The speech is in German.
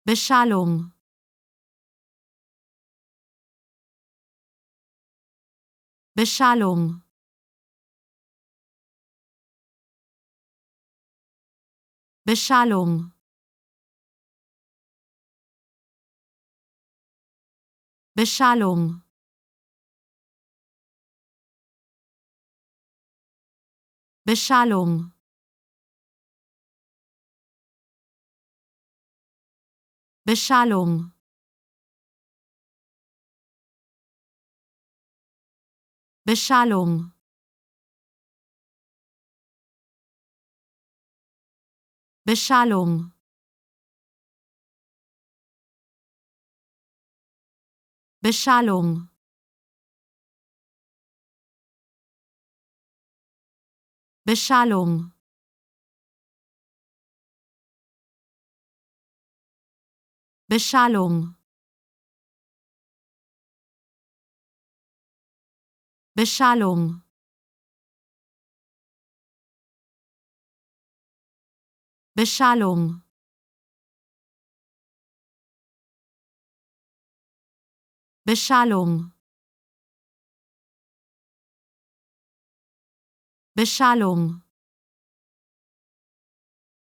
Beschallung. Beschallung. Beschallung. Beschallung. Beschallung. Beschallung. Beschallung. Beschallung. Beschallung. Beschallung. Beschallung. Beschallung. Beschallung. Beschallung. Beschallung.